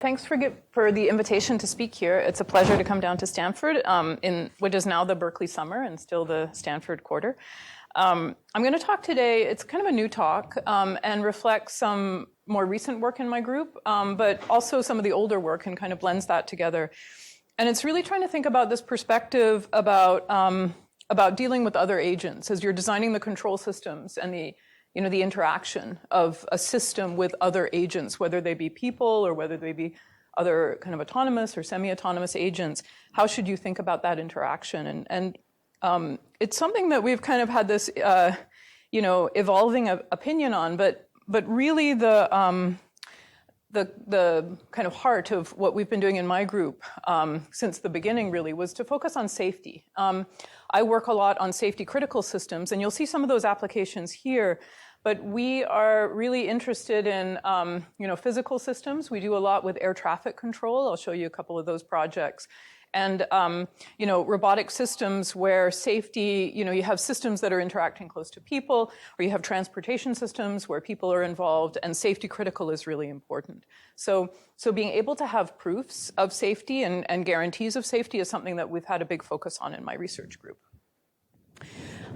Thanks for the invitation to speak here. It's a pleasure to come down to Stanford in what is now the Berkeley summer and still the Stanford quarter. I'm going to talk today, it's kind of a new talk, and reflects some more recent work in my group, but also some of the older work and kind of blends that together. And it's really trying to think about this perspective about dealing with other agents as you're designing the control systems and the interaction of a system with other agents, whether they be people or whether they be other kind of autonomous or semi-autonomous agents. How should you think about that interaction? And it's something that we've kind of had this, evolving opinion on, but really the kind of heart of what we've been doing in my group since the beginning really was to focus on safety. I work a lot on safety critical systems, and you'll see some of those applications here. But we are really interested in, physical systems. We do a lot with air traffic control. I'll show you a couple of those projects. And, robotic systems where safety, you have systems that are interacting close to people, or you have transportation systems where people are involved, and safety critical is really important. So being able to have proofs of safety and guarantees of safety is something that we've had a big focus on in my research group.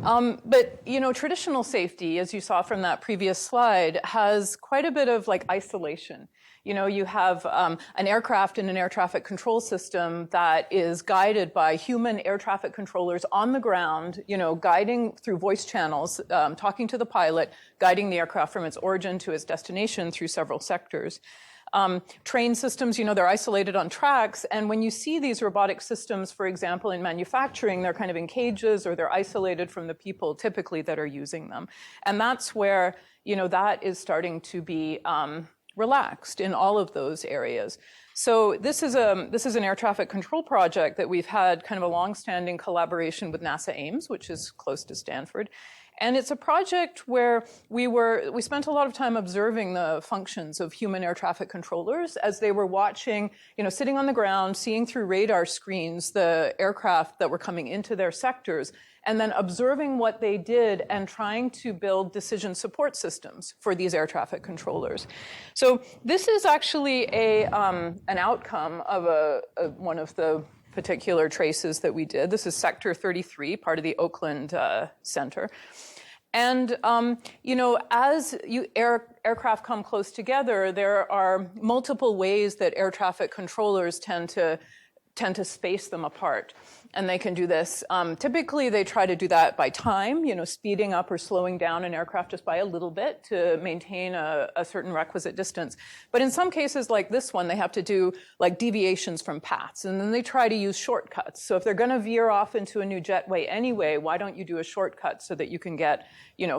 But traditional safety, as you saw from that previous slide, has quite a bit of isolation. You have an aircraft in an air traffic control system that is guided by human air traffic controllers on the ground, guiding through voice channels, talking to the pilot, guiding the aircraft from its origin to its destination through several sectors. Train systems, they're isolated on tracks. And when you see these robotic systems, for example, in manufacturing, they're kind of in cages or they're isolated from the people typically that are using them. And that's where, that is starting to be relaxed in all of those areas. So this is an air traffic control project that we've had kind of a long-standing collaboration with NASA Ames, which is close to Stanford. And it's a project where we spent a lot of time observing the functions of human air traffic controllers as they were watching, sitting on the ground, seeing through radar screens the aircraft that were coming into their sectors, and then observing what they did and trying to build decision support systems for these air traffic controllers. So this is actually an outcome of one of the particular traces that we did. This is Sector 33, part of the Oakland Center. And, as aircraft come close together, there are multiple ways that air traffic controllers tend to space them apart. And they can do this. Typically, they try to do that by time, speeding up or slowing down an aircraft just by a little bit to maintain a certain requisite distance. But in some cases like this one, they have to do deviations from paths. And then they try to use shortcuts. So if they're going to veer off into a new jetway anyway, why don't you do a shortcut so that you can get,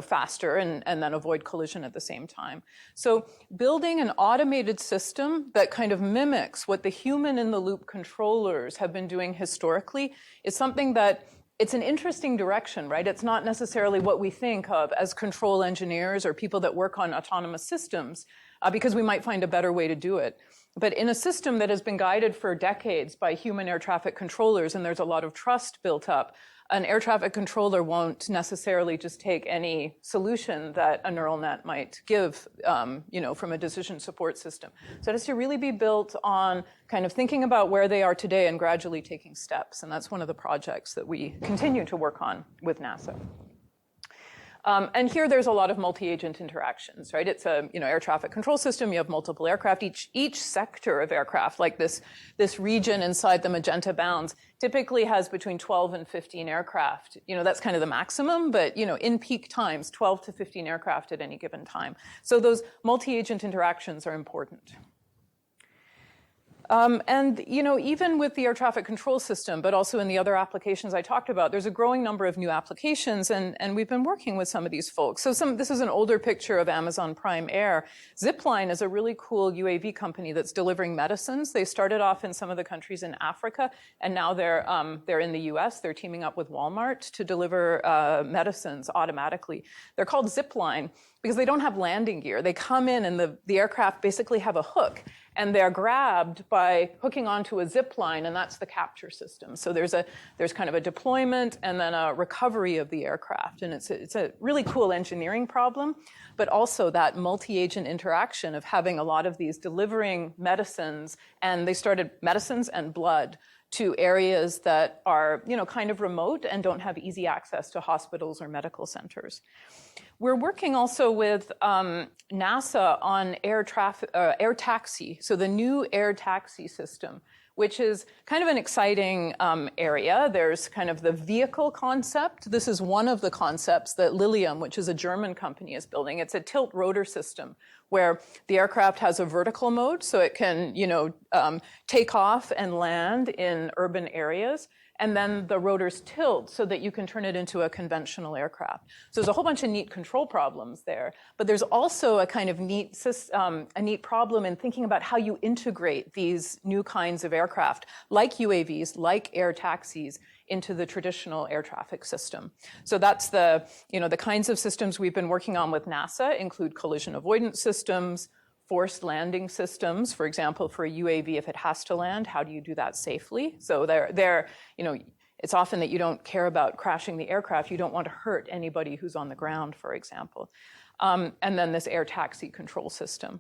faster and then avoid collision at the same time? So building an automated system that kind of mimics what the human-in-the-loop controllers have been doing historically is something that it's an interesting direction, right? It's not necessarily what we think of as control engineers or people that work on autonomous systems, because we might find a better way to do it. But in a system that has been guided for decades by human air traffic controllers, and there's a lot of trust built up, an air traffic controller won't necessarily just take any solution that a neural net might give, from a decision support system. So it has to really be built on kind of thinking about where they are today and gradually taking steps. And that's one of the projects that we continue to work on with NASA. And here there's a lot of multi-agent interactions, right? It's a air traffic control system. You have multiple aircraft. Each sector of aircraft, like this region inside the magenta bounds, typically has between 12 and 15 aircraft. That's kind of the maximum, but in peak times, 12 to 15 aircraft at any given time. So those multi-agent interactions are important. And, even with the air traffic control system, but also in the other applications I talked about, there's a growing number of new applications, and we've been working with some of these folks. So this is an older picture of Amazon Prime Air. Zipline is a really cool UAV company that's delivering medicines. They started off in some of the countries in Africa, and now they're in the US. They're teaming up with Walmart to deliver medicines automatically. They're called Zipline because they don't have landing gear. They come in, and the aircraft basically have a hook. and they're grabbed by hooking onto a zipline, and that's the capture system. So there's kind of a deployment and then a recovery of the aircraft, and it's a really cool engineering problem, but also that multi-agent interaction of having a lot of these delivering medicines, and they started medicines and blood to areas that are, kind of remote and don't have easy access to hospitals or medical centers. We're working also with NASA on air taxi, so the new air taxi system, which is kind of an exciting area. There's kind of the vehicle concept. This is one of the concepts that Lilium, which is a German company, is building. It's a tilt rotor system where the aircraft has a vertical mode, so it can, take off and land in urban areas. And then the rotors tilt so that you can turn it into a conventional aircraft. So there's a whole bunch of neat control problems there. But there's also a kind of neat problem in thinking about how you integrate these new kinds of aircraft, like UAVs, like air taxis, into the traditional air traffic system. So that's the kinds of systems we've been working on with NASA include collision avoidance systems, forced landing systems, for example, for a UAV, if it has to land, how do you do that safely? So it's often that you don't care about crashing the aircraft. You don't want to hurt anybody who's on the ground, for example. And then this air taxi control system.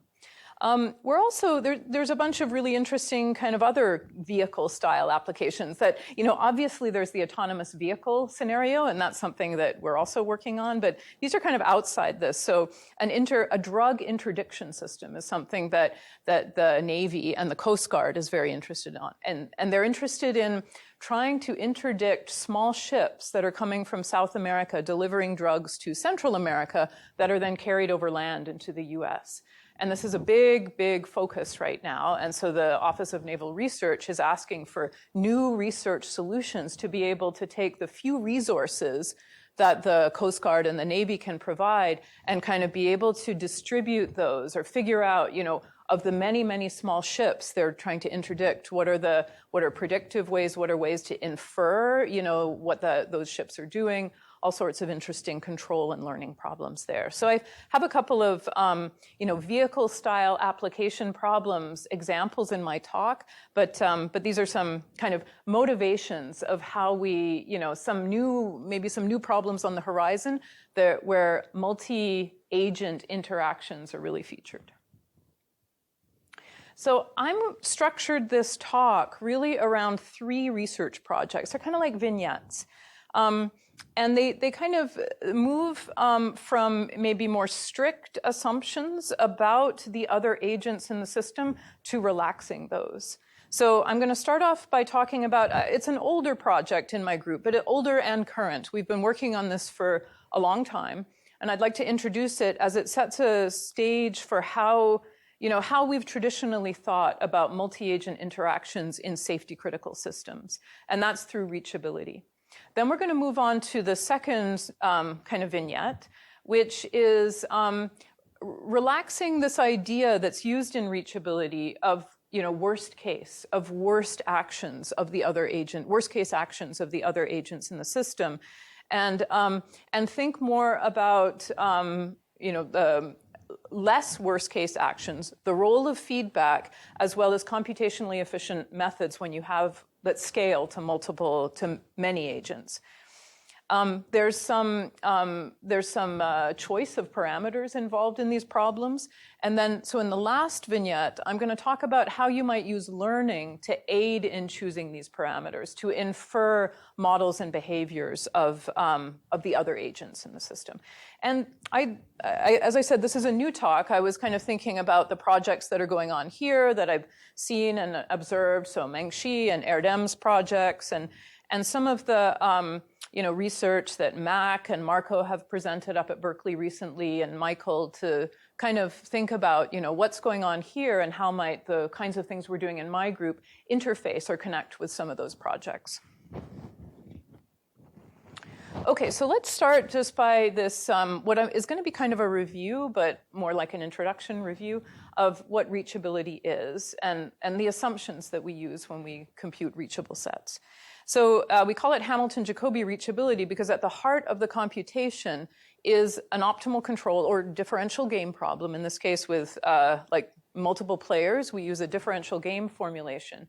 We're also, there's a bunch of really interesting kind of other vehicle style applications that, obviously there's the autonomous vehicle scenario, and that's something that we're also working on, but these are kind of outside this. So a drug interdiction system is something that the Navy and the Coast Guard is very interested in. And they're interested in trying to interdict small ships that are coming from South America, delivering drugs to Central America that are then carried over land into the US. And this is a big, big focus right now. And so the Office of Naval Research is asking for new research solutions to be able to take the few resources that the Coast Guard and the Navy can provide and kind of be able to distribute those or figure out, of the many, many small ships they're trying to interdict, what are predictive ways, what are ways to infer, what those ships are doing, all sorts of interesting control and learning problems there. So I have a couple of, vehicle style application problems examples in my talk, but these are some kind of motivations of how we, maybe some new problems on the horizon where multi-agent interactions are really featured. So I'm structured this talk really around 3 research projects. They're kind of like vignettes. And they kind of move from maybe more strict assumptions about the other agents in the system to relaxing those. So I'm going to start off by talking about, it's an older project in my group, but older and current. We've been working on this for a long time. And I'd like to introduce it as it sets a stage for how we've traditionally thought about multi-agent interactions in safety-critical systems. And that's through reachability. Then we're going to move on to the second kind of vignette, which is relaxing this idea that's used in reachability of, worst case, of worst actions of the other agent, worst case actions of the other agents in the system, and think more about, the less worst case actions, the role of feedback, as well as computationally efficient methods when you have that scale to many agents. There's some choice of parameters involved in these problems. And then, so in the last vignette, I'm going to talk about how you might use learning to aid in choosing these parameters, to infer models and behaviors of the other agents in the system. And as I said, this is a new talk. I was kind of thinking about the projects that are going on here that I've seen and observed. So Mengxi and Erdem's projects and some of the research that Mac and Marco have presented up at Berkeley recently, and Michael, to kind of think about, what's going on here and how might the kinds of things we're doing in my group interface or connect with some of those projects. Okay, so let's start just by this, what is going to be kind of a review, but more like an introduction review of what reachability is and the assumptions that we use when we compute reachable sets. So we call it Hamilton-Jacobi reachability because at the heart of the computation is an optimal control or differential game problem, in this case with like multiple players, we use a differential game formulation.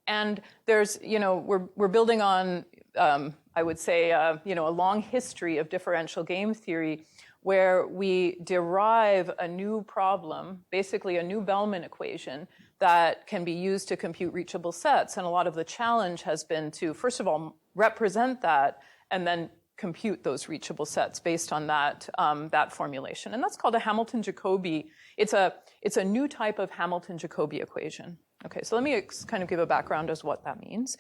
And there's, we're building on, I would say, a long history of differential game theory where we derive a new problem, basically a new Bellman equation that can be used to compute reachable sets. And a lot of the challenge has been to, first of all, represent that and then compute those reachable sets based on that, that formulation. And that's called a Hamilton-Jacobi. It's a new type of Hamilton-Jacobi equation. Okay, so let me kind of give a background as to what that means.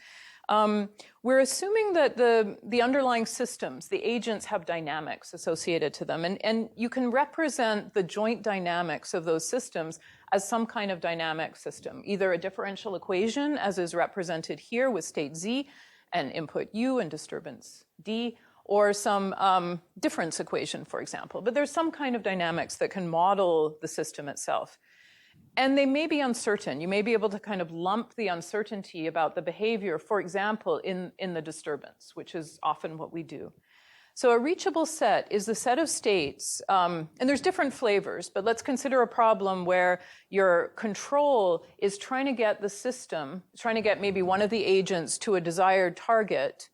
We're assuming that the underlying systems, the agents, have dynamics associated to them. And you can represent the joint dynamics of those systems as some kind of dynamic system, either a differential equation, as is represented here with state Z and input U and disturbance D, or some difference equation, for example. But there's some kind of dynamics that can model the system itself. And they may be uncertain. You may be able to kind of lump the uncertainty about the behavior, for example, in the disturbance, which is often what we do. So a reachable set is the set of states, and there's different flavors, but let's consider a problem where your control is trying to get the system, trying to get maybe one of the agents to a desired target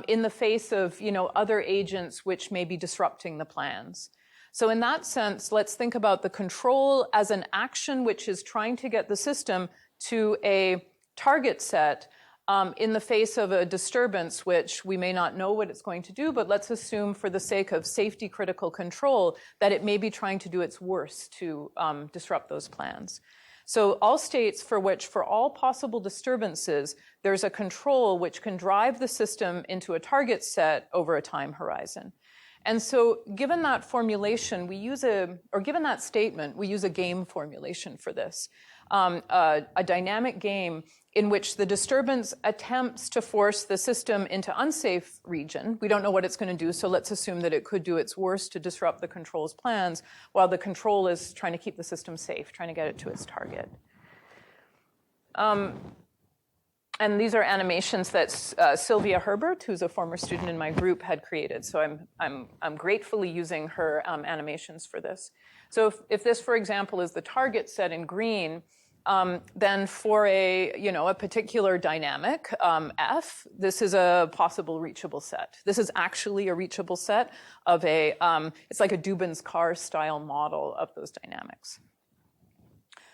in the face of, other agents which may be disrupting the plans. So in that sense, let's think about the control as an action which is trying to get the system to a target set in the face of a disturbance which we may not know what it's going to do, but let's assume for the sake of safety critical control that it may be trying to do its worst to disrupt those plans. So all states for which, for all possible disturbances, there's a control which can drive the system into a target set over a time horizon. And so given that formulation, given that statement, we use a game formulation for this, a dynamic game in which the disturbance attempts to force the system into unsafe region. We don't know what it's going to do, so let's assume that it could do its worst to disrupt the control's plans, while the control is trying to keep the system safe, trying to get it to its target. And these are animations that Sylvia Herbert, who's a former student in my group, had created. So I'm gratefully using her animations for this. So if this, for example, is the target set in green, then for a particular dynamic, F, this is a possible reachable set. This is actually a reachable set of it's like a Dubin's car style model of those dynamics.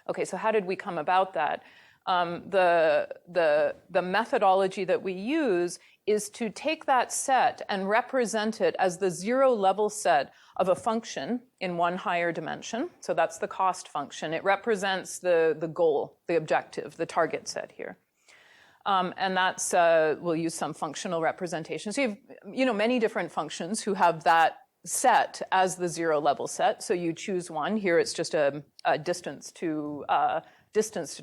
Okay, so how did we come about that? The methodology that we use is to take that set and represent it as the zero level set of a function in one higher dimension. So that's the cost function. It represents the goal, the objective, the target set here. And that's, we'll use some functional representations. So you have, many different functions who have that set as the zero level set. So you choose one. Here it's just a distance to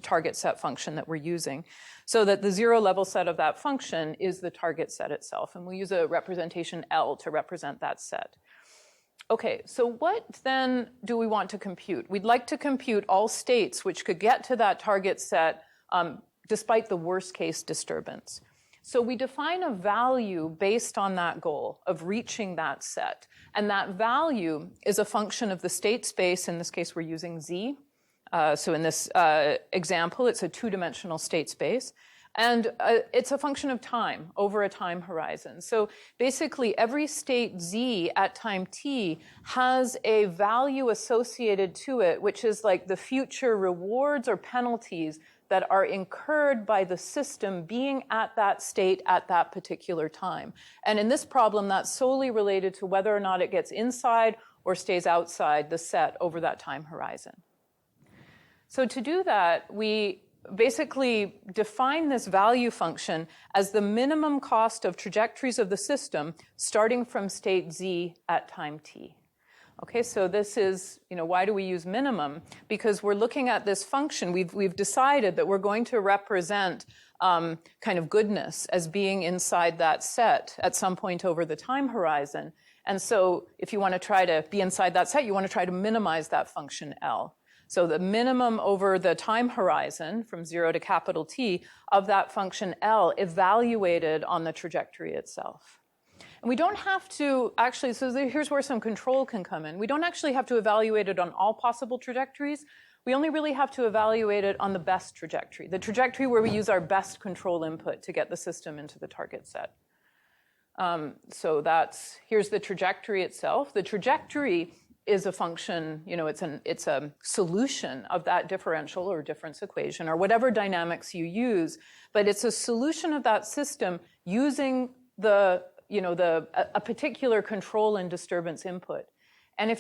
target set function that we're using, so that the zero level set of that function is the target set itself. And we'll use a representation L to represent that set. Okay, so what then do we want to compute? We'd like to compute all states which could get to that target set despite the worst case disturbance. So we define a value based on that goal of reaching that set. And that value is a function of the state space. In this case, we're using Z. So in this example, it's a two-dimensional state space. And it's a function of time over a time horizon. So basically, every state Z at time t has a value associated to it, which is like the future rewards or penalties that are incurred by the system being at that state at that particular time. And in this problem, that's solely related to whether or not it gets inside or stays outside the set over that time horizon. So to do that, we basically define this value function as the minimum cost of trajectories of the system starting from state Z at time t. Okay, so this is, why do we use minimum? Because we're looking at this function. We've decided that we're going to represent kind of goodness as being inside that set at some point over the time horizon. And so if you want to try to be inside that set, you want to try to minimize that function L. So the minimum over the time horizon from 0 to capital T of that function L evaluated on the trajectory itself. And we don't have to actually, so here's where some control can come in. We don't actually have to evaluate it on all possible trajectories. we only really have to evaluate it on the best trajectory, the trajectory where we use our best control input to get the system into the target set. So here's the trajectory itself. The trajectory is a function, it's a solution of that differential or difference equation or whatever dynamics you use, but it's a solution of that system using a particular control and disturbance input. And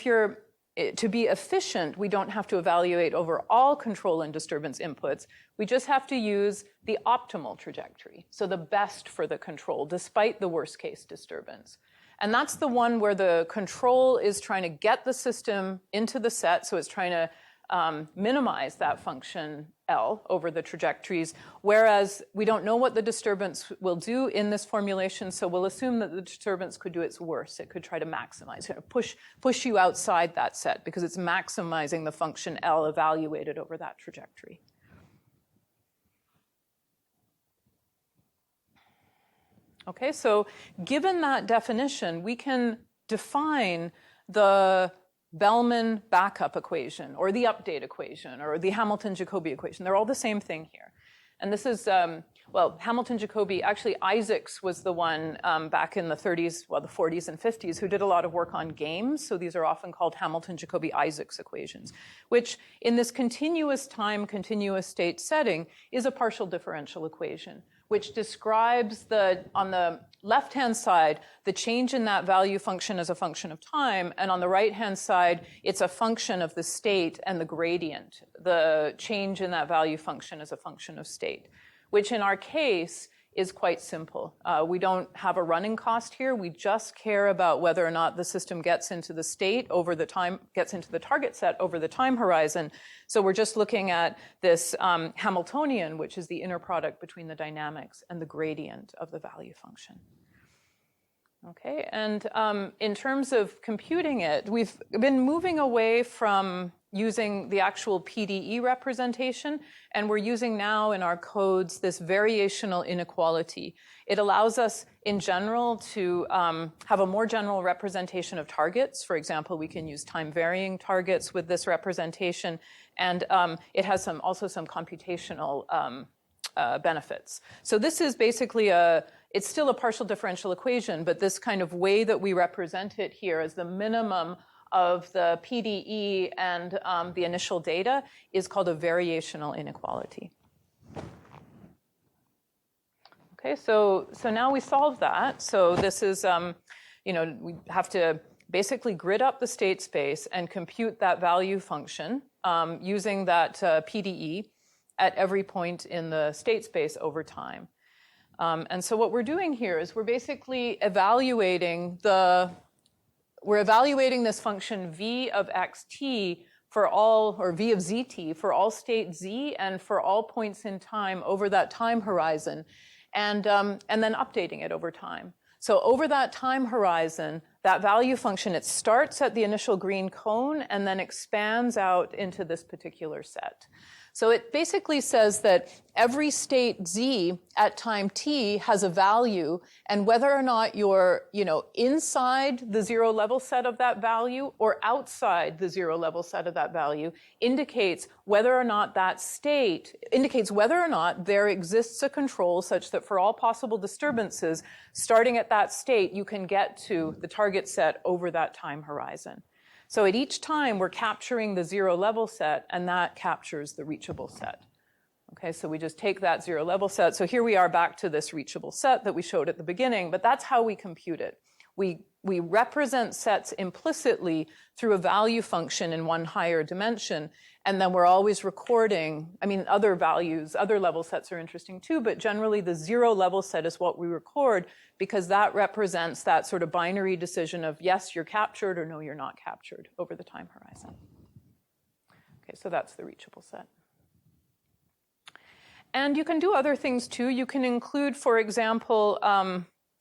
to be efficient, we don't have to evaluate over all control and disturbance inputs. We just have to use the optimal trajectory, so the best for the control, despite the worst case disturbance. And that's the one where the control is trying to get the system into the set, so it's trying to minimize that function L over the trajectories, whereas we don't know what the disturbance will do in this formulation, so we'll assume that the disturbance could do its worst. It could try to maximize, push you outside that set because it's maximizing the function L evaluated over that trajectory. Okay, so given that definition, we can define the Bellman backup equation or the update equation or the Hamilton-Jacobi equation. They're all the same thing here. And this is, Hamilton-Jacobi, actually Isaacs was the one back in the 30s, the 40s and 50s who did a lot of work on games. So these are often called Hamilton-Jacobi-Isaacs equations, which in this continuous time, continuous state setting is a partial differential equation, which describes on the left-hand side, the change in that value function as a function of time, and on the right-hand side, it's a function of the state and the gradient, the change in that value function as a function of state, which in our case is quite simple. We don't have a running cost here. We just care about whether or not the system gets into the state over the time, gets into the target set over the time horizon. So we're just looking at this Hamiltonian, which is the inner product between the dynamics and the gradient of the value function. Okay, and in terms of computing it, we've been moving away from using the actual PDE representation, and we're using now in our codes this variational inequality. It allows us in general to have a more general representation of targets. For example, we can use time-varying targets with this representation, and it has also some computational benefits. So this is basically it's still a partial differential equation, but this kind of way that we represent it here as the minimum of the PDE and the initial data is called a variational inequality. Okay, so now we solve that. So this is, we have to basically grid up the state space and compute that value function using that PDE at every point in the state space over time. And so what we're doing here is we're basically evaluating this function v of xt for all, or v of zt for all state z and for all points in time over that time horizon, and then updating it over time. So over that time horizon, that value function, it starts at the initial green cone and then expands out into this particular set. So it basically says that every state z at time t has a value, and whether or not you're, inside the zero level set of that value or outside the zero level set of that value indicates whether or not there exists a control such that for all possible disturbances, starting at that state, you can get to the target set over that time horizon. So at each time, we're capturing the zero level set, and that captures the reachable set. Okay, so we just take that zero level set. So here we are back to this reachable set that we showed at the beginning, but that's how we compute it. We represent sets implicitly through a value function in one higher dimension, and then we're always recording, other values, other level sets are interesting too, but generally the zero level set is what we record because that represents that sort of binary decision of yes, you're captured or no, you're not captured over the time horizon. Okay, so that's the reachable set. And you can do other things too. You can include, for example,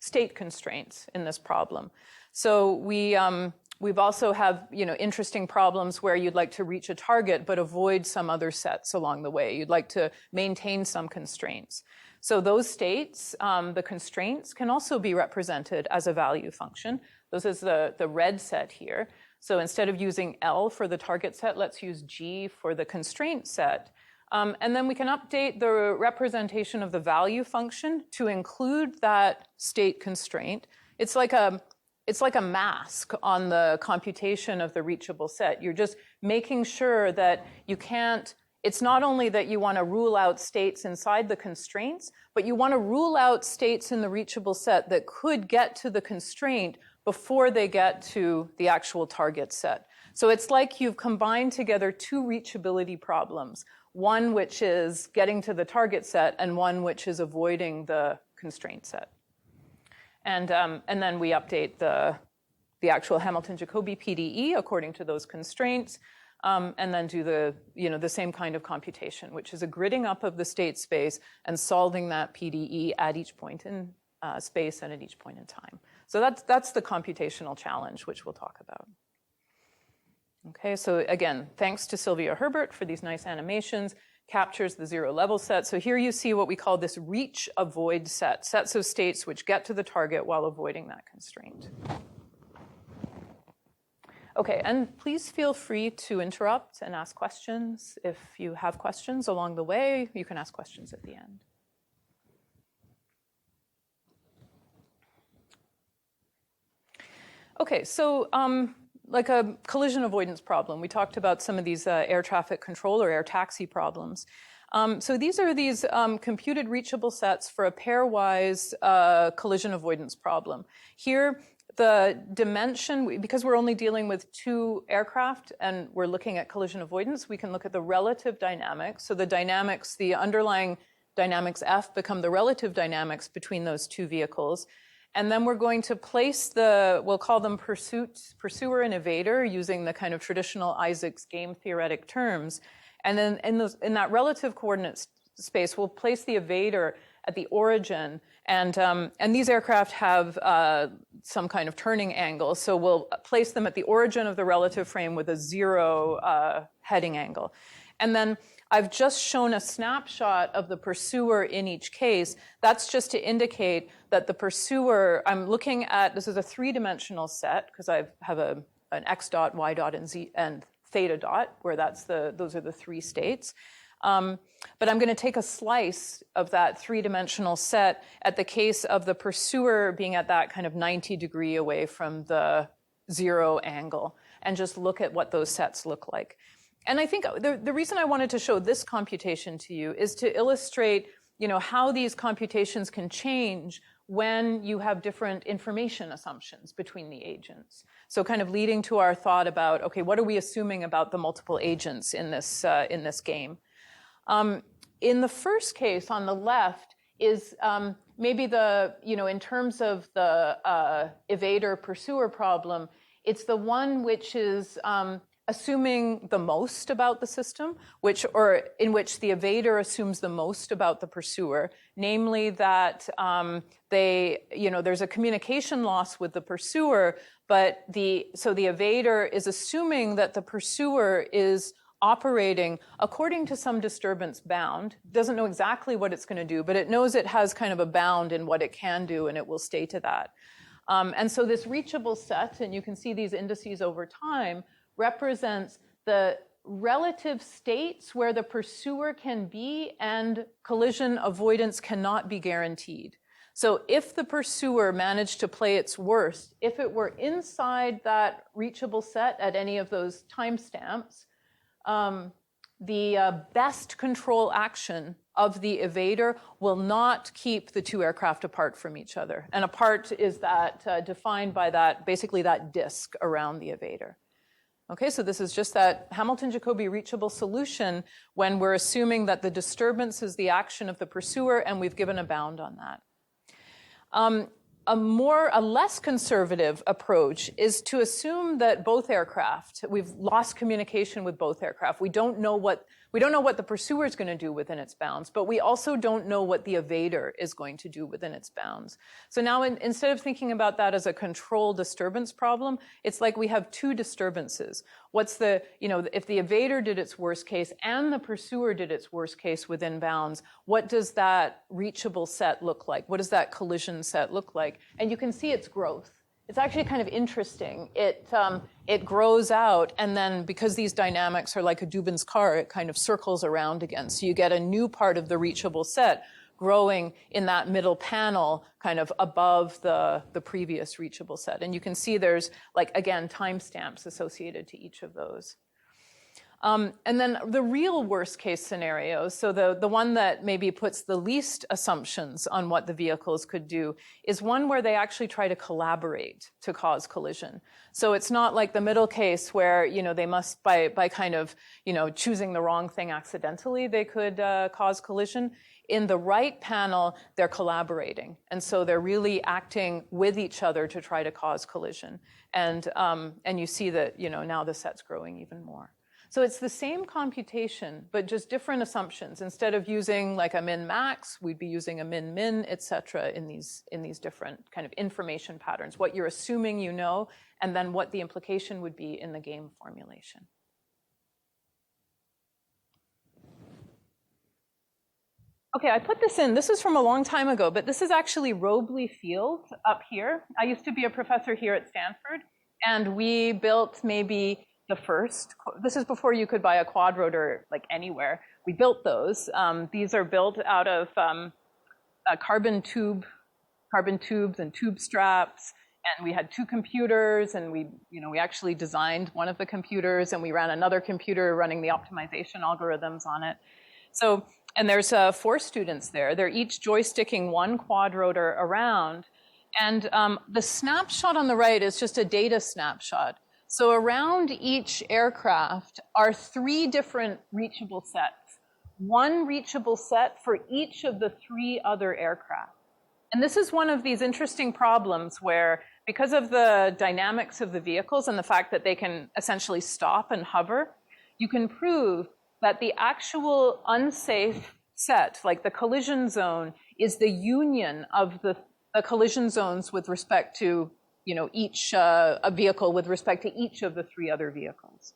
state constraints in this problem. So we've also have interesting problems where you'd like to reach a target but avoid some other sets along the way. You'd like to maintain some constraints. So those states, the constraints, can also be represented as a value function. This is the red set here. So instead of using L for the target set, let's use G for the constraint set. And then we can update the representation of the value function to include that state constraint. It's like a mask on the computation of the reachable set. You're just making sure that you can't, it's not only that you want to rule out states inside the constraints, but you want to rule out states in the reachable set that could get to the constraint before they get to the actual target set. So it's like you've combined together two reachability problems, one which is getting to the target set and one which is avoiding the constraint set. And then we update the actual Hamilton-Jacobi PDE according to those constraints, and then do the same kind of computation, which is a gridding up of the state space and solving that PDE at each point in space and at each point in time. So that's the computational challenge, which we'll talk about. Okay, so again, thanks to Sylvia Herbert for these nice animations, captures the zero level set. So here you see what we call this reach-avoid set, sets of states which get to the target while avoiding that constraint. Okay, and please feel free to interrupt and ask questions. If you have questions along the way, you can ask questions at the end. Okay, so like a collision avoidance problem. We talked about some of these air traffic control or air taxi problems. So these are these computed reachable sets for a pairwise collision avoidance problem. Here, the dimension, because we're only dealing with two aircraft and we're looking at collision avoidance, we can look at the relative dynamics. So the dynamics, the underlying dynamics F become the relative dynamics between those two vehicles. And then we're going to place we'll call them pursuer and evader using the kind of traditional Isaac's game-theoretic terms. And then in that relative coordinate space, we'll place the evader at the origin. And these aircraft have some kind of turning angle. So we'll place them at the origin of the relative frame with a 0 heading angle. And then I've just shown a snapshot of the pursuer in each case. That's just to indicate that the pursuer, I'm looking at, this is a three-dimensional set because I have an x dot, y dot, and theta dot, where those are the three states. But I'm going to take a slice of that three-dimensional set at the case of the pursuer being at that kind of 90 degree away from the 0 angle and just look at what those sets look like. And I think the reason I wanted to show this computation to you is to illustrate, how these computations can change when you have different information assumptions between the agents. So kind of leading to our thought about, okay, what are we assuming about the multiple agents in this game? In the first case on the left is maybe in terms of the evader-pursuer problem, it's the one which is assuming the most about the system, in which the evader assumes the most about the pursuer, namely that there's a communication loss with the pursuer, but so the evader is assuming that the pursuer is operating according to some disturbance bound, doesn't know exactly what it's going to do, but it knows it has kind of a bound in what it can do, and it will stay to that. And so this reachable set, and you can see these indices over time, represents the relative states where the pursuer can be and collision avoidance cannot be guaranteed. So if the pursuer managed to play its worst, if it were inside that reachable set at any of those timestamps, the best control action of the evader will not keep the two aircraft apart from each other. And apart is that defined by basically that disk around the evader. Okay, so this is just that Hamilton-Jacobi reachable solution when we're assuming that the disturbance is the action of the pursuer and we've given a bound on that. A less conservative approach is to assume that both aircraft, we've lost communication with both aircraft. We don't know what the pursuer is going to do within its bounds, but we also don't know what the evader is going to do within its bounds. So now instead of thinking about that as a control disturbance problem, it's like we have two disturbances. If the evader did its worst case and the pursuer did its worst case within bounds, what does that reachable set look like? What does that collision set look like? And you can see its growth. it's actually kind of interesting. It grows out, and then because these dynamics are like a Dubin's car, it kind of circles around again. So you get a new part of the reachable set growing in that middle panel, kind of above the previous reachable set. And you can see there's, like, again, timestamps associated to each of those. And then the real worst case scenario, so the one that maybe puts the least assumptions on what the vehicles could do, is one where they actually try to collaborate to cause collision. So it's not like the middle case where, you know, they must, by kind of, you know, choosing the wrong thing accidentally, they could cause collision. In the right panel, they're collaborating. And so they're really acting with each other to try to cause collision. And you see that, you know, now the set's growing even more. So it's the same computation, but just different assumptions. Instead of using like a min-max, we'd be using a min-min, et cetera, in these different kind of information patterns, what you're assuming you know, and then what the implication would be in the game formulation. Okay, I put this in. This is from a long time ago, but this is actually Robley Field up here. I used to be a professor here at Stanford, and we built maybe the first. This is before you could buy a quadrotor like anywhere. We built those. These are built out of carbon tubes and tube straps. And we had two computers, and we actually designed one of the computers, and we ran another computer running the optimization algorithms on it. So, and there's 4 students there. They're each joysticking one quadrotor around. And the snapshot on the right is just a data snapshot. So around each aircraft are 3 different reachable sets. One reachable set for each of the 3 other aircraft. And this is one of these interesting problems where, because of the dynamics of the vehicles and the fact that they can essentially stop and hover, you can prove that the actual unsafe set, like the collision zone, is the union of the collision zones with respect to, you know, each a vehicle with respect to each of the 3 other vehicles.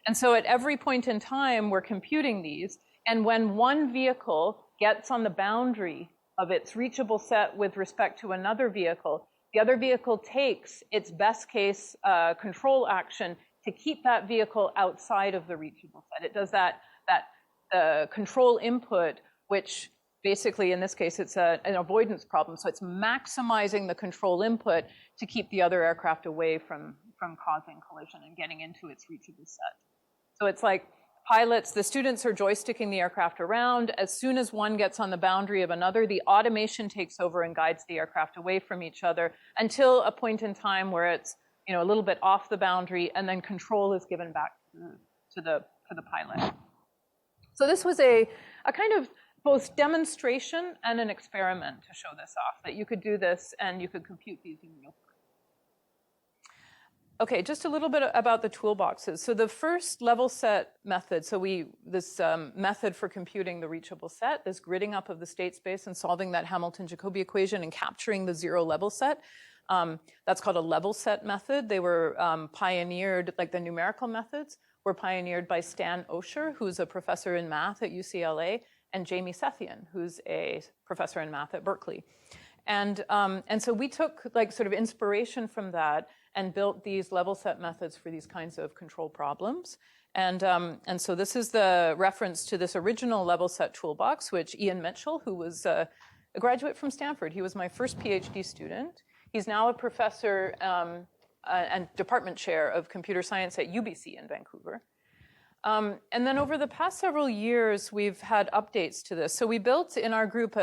And so at every point in time, we're computing these. And when one vehicle gets on the boundary of its reachable set with respect to another vehicle, the other vehicle takes its best case control action to keep that vehicle outside of the reachable set. It does that control input, which basically, in this case, it's an avoidance problem. So it's maximizing the control input to keep the other aircraft away from causing collision and getting into its reachable set. So it's like pilots, the students are joysticking the aircraft around. As soon as one gets on the boundary of another, the automation takes over and guides the aircraft away from each other until a point in time where it's, you know, a little bit off the boundary, and then control is given back to the pilot. So this was a kind of both demonstration and an experiment to show this off, that you could do this and you could compute these in real time. Okay, just a little bit about the toolboxes. So the first level set method, so this method for computing the reachable set, this gridding up of the state space and solving that Hamilton-Jacobi equation and capturing the 0 level set, that's called a level set method. They were pioneered, like the numerical methods were pioneered by Stan Osher, who's a professor in math at UCLA, and Jamie Sethian, who's a professor in math at Berkeley. And so we took like sort of inspiration from that and built these level set methods for these kinds of control problems. And so this is the reference to this original level set toolbox, which Ian Mitchell, who was a graduate from Stanford, he was my first PhD student. He's now a professor and department chair of computer science at UBC in Vancouver. And then over the past several years, we've had updates to this. So we built in our group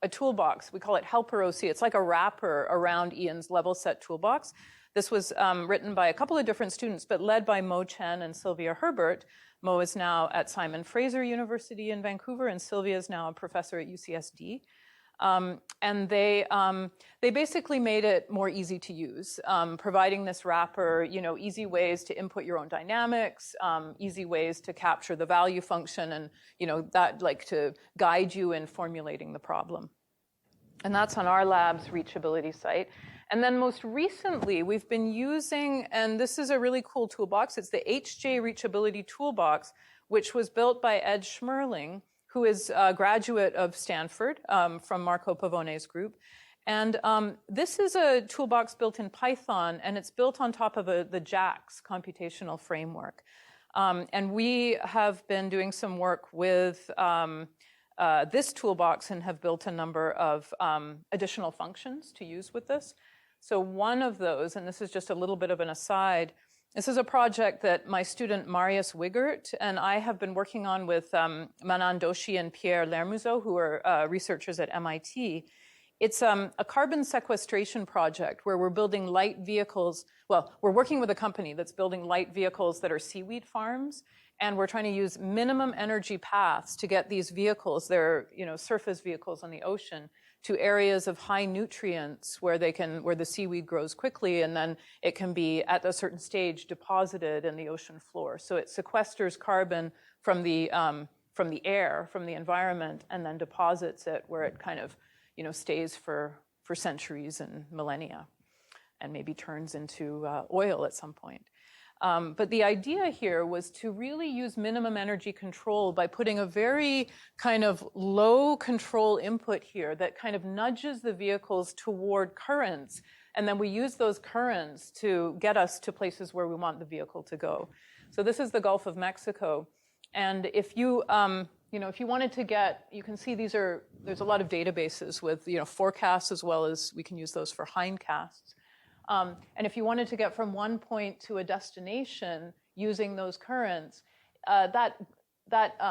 a toolbox. We call it Helper OC. It's like a wrapper around Ian's level set toolbox. This was written by a couple of different students, but led by Mo Chen and Sylvia Herbert. Mo is now at Simon Fraser University in Vancouver, and Sylvia is now a professor at UCSD. And they basically made it more easy to use, providing this wrapper, you know, easy ways to input your own dynamics, easy ways to capture the value function, and, you know, that like to guide you in formulating the problem. And that's on our lab's Reachability site. And then most recently, we've been using, and this is a really cool toolbox, it's the HJ Reachability Toolbox, which was built by Ed Schmerling, who is a graduate of Stanford from Marco Pavone's group. And this is a toolbox built in Python, and it's built on top of the JAX computational framework. And we have been doing some work with this toolbox and have built a number of additional functions to use with this. So one of those, and this is just a little bit of an aside, this is a project that my student Marius Wigert and I have been working on with Manan Doshi and Pierre Lermuseau, who are researchers at MIT. It's a carbon sequestration project where we're building light vehicles. Well, we're working with a company that's building light vehicles that are seaweed farms, and we're trying to use minimum energy paths to get these vehicles, they're surface vehicles on the ocean, to areas of high nutrients where the seaweed grows quickly, and then it can be at a certain stage deposited in the ocean floor. So it sequesters carbon from the air, from the environment, and then deposits it where it kind of stays for centuries and millennia, and maybe turns into oil at some point. But the idea here was to really use minimum energy control by putting a very kind of low control input here that kind of nudges the vehicles toward currents. And then we use those currents to get us to places where we want the vehicle to go. So this is the Gulf of Mexico. And if you, if you wanted to get, you can see there's a lot of databases with, forecasts, as well as we can use those for hindcasts. And if you wanted to get from one point to a destination using those currents, that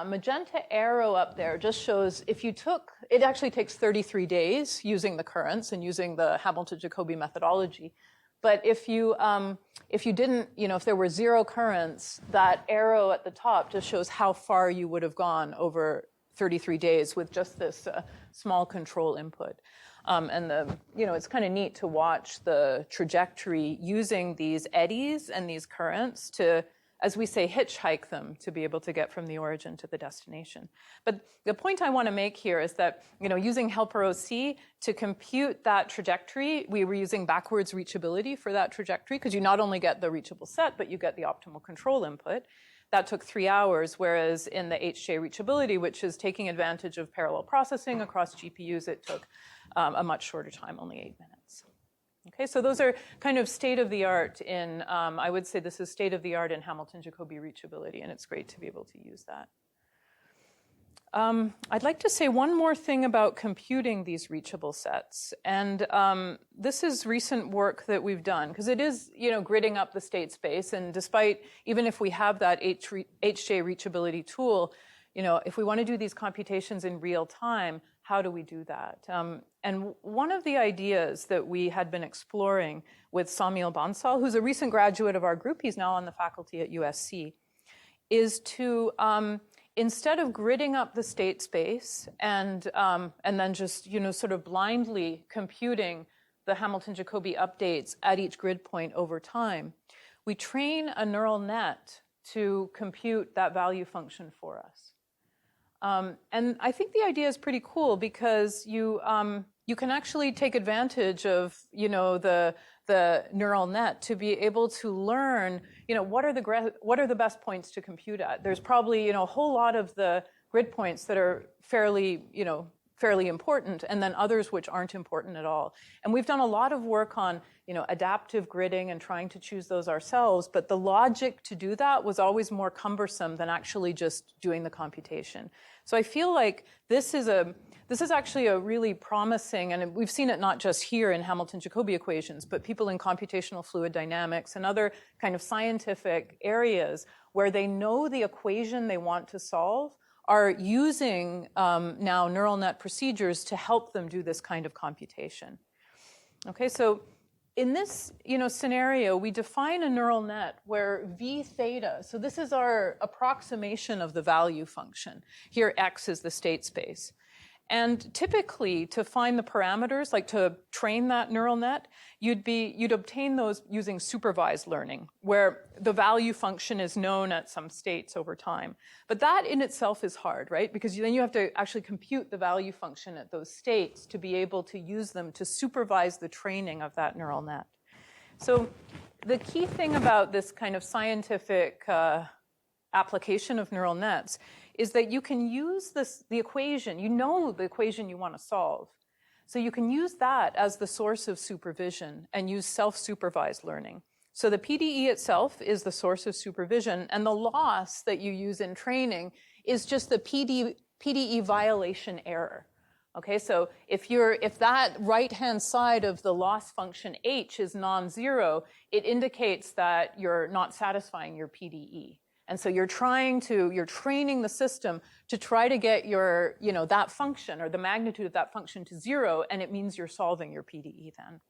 magenta arrow up there just shows it actually takes 33 days using the currents and using the Hamilton-Jacobi methodology. But if you didn't, if there were zero currents, that arrow at the top just shows how far you would have gone over 33 days with just this small control input. And it's kind of neat to watch the trajectory using these eddies and these currents to, as we say, hitchhike them to be able to get from the origin to the destination. But the point I want to make here is that, using Helper OC to compute that trajectory, we were using backwards reachability for that trajectory, because you not only get the reachable set, but you get the optimal control input. That took 3 hours, whereas in the HJ reachability, which is taking advantage of parallel processing across GPUs, it took a much shorter time, only 8 minutes. Okay, so those are kind of state-of-the-art in, I would say this is state-of-the-art in Hamilton-Jacobi reachability, and it's great to be able to use that. I'd like to say one more thing about computing these reachable sets. And this is recent work that we've done, because it is, gridding up the state space. And despite, even if we have that HJ reachability tool, if we want to do these computations in real time, how do we do that? And one of the ideas that we had been exploring with Samuel Bansal, who's a recent graduate of our group, he's now on the faculty at USC, is to, instead of gridding up the state space and then just, sort of blindly computing the Hamilton-Jacobi updates at each grid point over time, we train a neural net to compute that value function for us. And I think the idea is pretty cool, because you can actually take advantage of, the neural net to be able to learn, what are the best points to compute at. There's probably, a whole lot of the grid points that are fairly important, and then others which aren't important at all. And we've done a lot of work on, adaptive gridding and trying to choose those ourselves, but the logic to do that was always more cumbersome than actually just doing the computation. So I feel like this is actually a really promising, and we've seen it not just here in Hamilton-Jacobi equations, but people in computational fluid dynamics and other kind of scientific areas where they know the equation they want to solve are using now neural net procedures to help them do this kind of computation. Okay, so in this scenario, we define a neural net where v theta, so this is our approximation of the value function. Here, x is the state space. And typically, to find the parameters, like to train that neural net, you'd obtain those using supervised learning, where the value function is known at some states over time. But that in itself is hard, right? Because then you have to actually compute the value function at those states to be able to use them to supervise the training of that neural net. So the key thing about this kind of scientific application of neural nets is that you can use the equation, the equation you want to solve. So you can use that as the source of supervision and use self-supervised learning. So the PDE itself is the source of supervision, and the loss that you use in training is just the PDE violation error. Okay, so if that right-hand side of the loss function h is non-zero, it indicates that you're not satisfying your PDE. And so you're training the system to try to get your, that function or the magnitude of that function to 0, and it means you're solving your PDE then.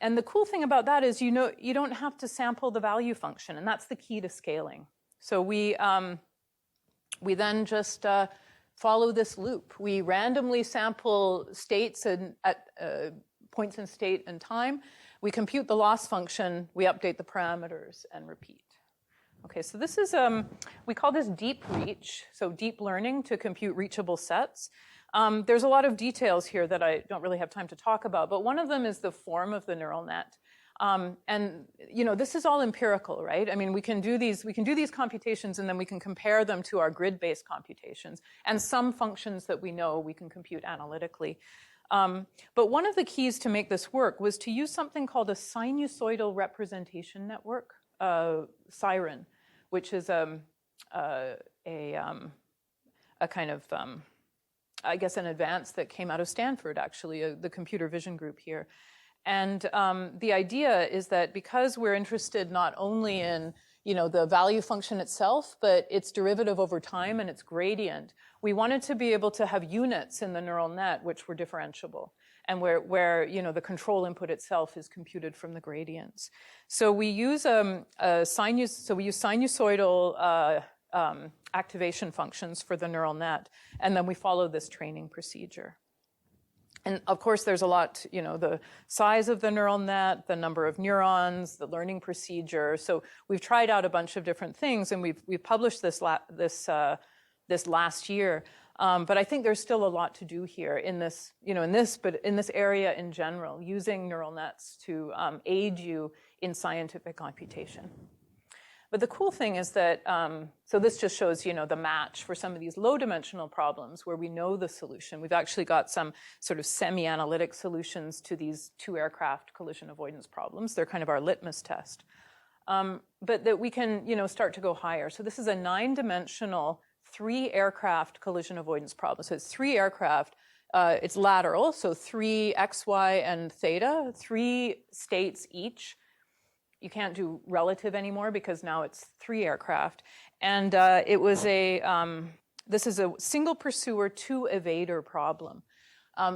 And the cool thing about that is, you don't have to sample the value function, and that's the key to scaling. So we then just follow this loop. We randomly sample states at points in state and time. We compute the loss function, we update the parameters, and repeat. Okay, so this is, we call this deep reach, so deep learning to compute reachable sets. There's a lot of details here that I don't really have time to talk about, but one of them is the form of the neural net. And this is all empirical, right? I mean, we can do these computations, and then we can compare them to our grid-based computations, and some functions that we know we can compute analytically. But one of the keys to make this work was to use something called a sinusoidal representation network, SIREN, which is a kind of, I guess, an advance that came out of Stanford, actually, the computer vision group here. And the idea is that because we're interested not only in the value function itself, but its derivative over time and its gradient, we wanted to be able to have units in the neural net which were differentiable, and where the control input itself is computed from the gradients. So we use sinusoidal activation functions for the neural net, and then we follow this training procedure. And of course, there's a lot, the size of the neural net, the number of neurons, the learning procedure. So we've tried out a bunch of different things, and we've published this last year. But I think there's still a lot to do here in this area in general, using neural nets to aid you in scientific computation. But the cool thing is that, so this just shows, the match for some of these low-dimensional problems where we know the solution. We've actually got some sort of semi-analytic solutions to these 2-aircraft collision avoidance problems. They're kind of our litmus test. But that we can, start to go higher. So this is a 9-dimensional 3-aircraft collision avoidance problem. So it's 3 aircraft. It's lateral, so 3 x, y, and theta, 3 states each. You can't do relative anymore because now it's 3 aircraft. And it was this is a single pursuer, 2 evader problem.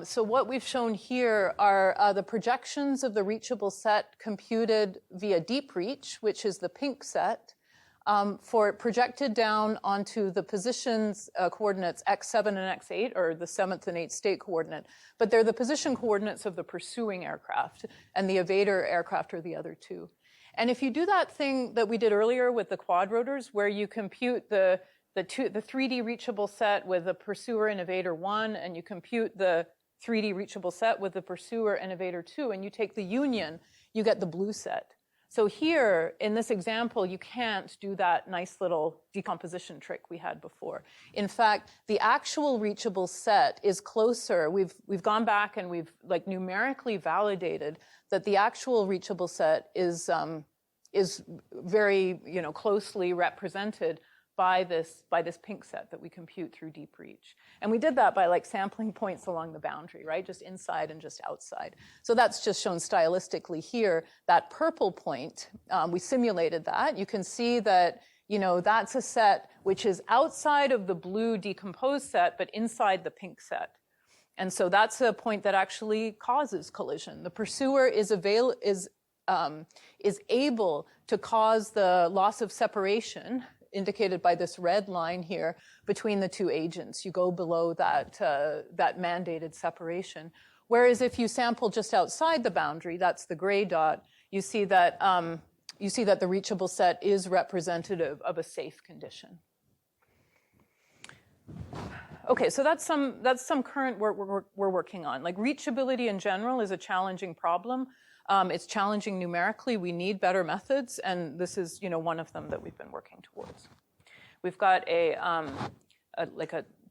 So what we've shown here are the projections of the reachable set computed via deep reach, which is the pink set, for projected down onto the positions coordinates x7 and x8, or the 7th and 8th state coordinate. But they're the position coordinates of the pursuing aircraft, and the evader aircraft are the other 2. And if you do that thing that we did earlier with the quadrotors, where you compute the 3D reachable set with the pursuer and evader 1, and you compute the 3D reachable set with the pursuer and evader 2, and you take the union, you get the blue set. So here, in this example, you can't do that nice little decomposition trick we had before. In fact, the actual reachable set is closer. We've gone back and we've numerically validated that the actual reachable set is very closely represented by this pink set that we compute through deep reach. And we did that by sampling points along the boundary, right? Just inside and just outside. So that's just shown stylistically here. That purple point, we simulated that. You can see that, that's a set which is outside of the blue decomposed set, but inside the pink set. And so that's a point that actually causes collision. The pursuer is able to cause the loss of separation, indicated by this red line here, between the 2 agents. You go below that mandated separation. Whereas if you sample just outside the boundary, that's the gray dot, you see that the reachable set is representative of a safe condition. Okay, so that's some current work we're working on. Reachability in general is a challenging problem. It's challenging numerically. We need better methods, and this is, one of them that we've been working towards. We've got a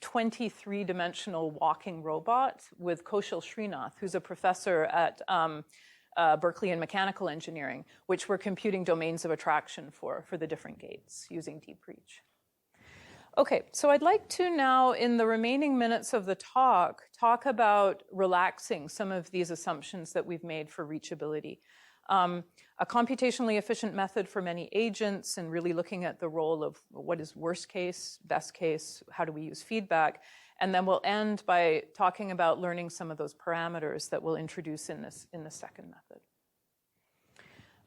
23-dimensional walking robot with Kaushal Srinath, who's a professor at Berkeley in mechanical engineering, which we're computing domains of attraction for the different gates using deep reach. Okay, so I'd like to now, in the remaining minutes of the talk about relaxing some of these assumptions that we've made for reachability. A computationally efficient method for many agents, and really looking at the role of what is worst case, best case, how do we use feedback, and then we'll end by talking about learning some of those parameters that we'll introduce in the second method.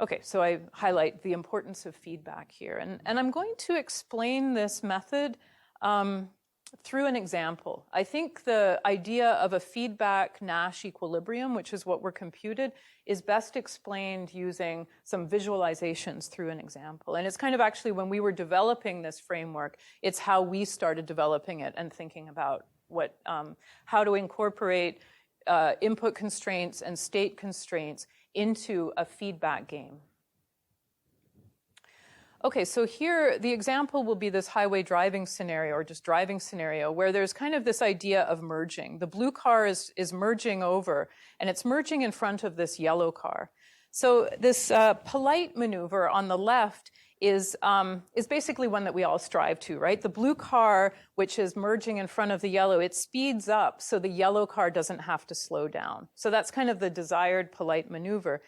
Okay, so I highlight the importance of feedback here, and I'm going to explain this method through an example. I think the idea of a feedback Nash equilibrium, which is what we're computed, is best explained using some visualizations through an example. And it's kind of actually when we were developing this framework, it's how we started developing it and thinking about how to incorporate input constraints and state constraints into a feedback game. Okay, so here the example will be this highway driving scenario, or just driving scenario, where there's kind of this idea of merging. The blue car is merging over, and it's merging in front of this yellow car. So this polite maneuver on the left is basically one that we all strive to, right? The blue car, which is merging in front of the yellow, it speeds up so the yellow car doesn't have to slow down. So that's kind of the desired polite maneuver.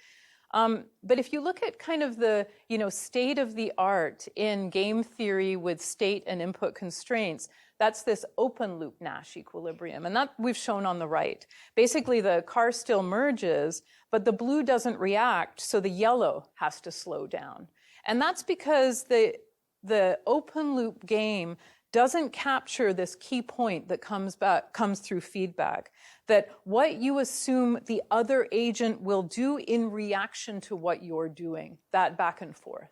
But if you look at kind of the state of the art in game theory with state and input constraints, that's this open loop Nash equilibrium, and that we've shown on the right. Basically, the car still merges, but the blue doesn't react, so the yellow has to slow down. And that's because the open loop game doesn't capture this key point that comes through feedback, that what you assume the other agent will do in reaction to what you're doing, that back and forth.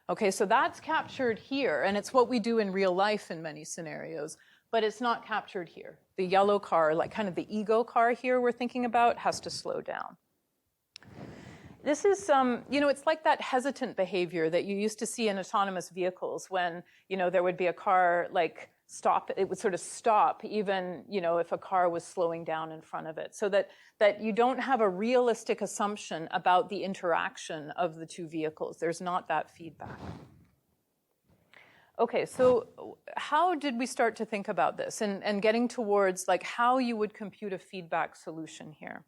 Okay, so that's captured here, and it's what we do in real life in many scenarios, but it's not captured here. The yellow car, like kind of the ego car here we're thinking about, has to slow down. This is, it's like that hesitant behavior that you used to see in autonomous vehicles when, there would be a car like stop, it would sort of stop even, if a car was slowing down in front of it. So that you don't have a realistic assumption about the interaction of the two vehicles. There's not that feedback. Okay, so how did we start to think about this and getting towards like how you would compute a feedback solution here?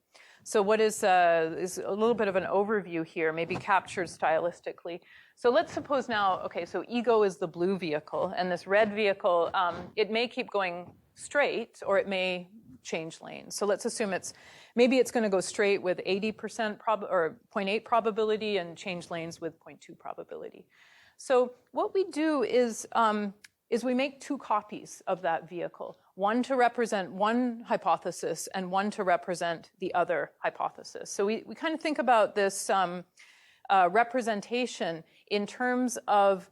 So what is a little bit of an overview here, maybe captured stylistically. So let's suppose now, okay, so ego is the blue vehicle, and this red vehicle, it may keep going straight, or it may change lanes. So let's assume maybe it's going to go straight with 80% or 0.8 probability and change lanes with 0.2 probability. So what we do is we make two copies of that vehicle, one to represent one hypothesis and one to represent the other hypothesis. So we kind of think about this representation in terms of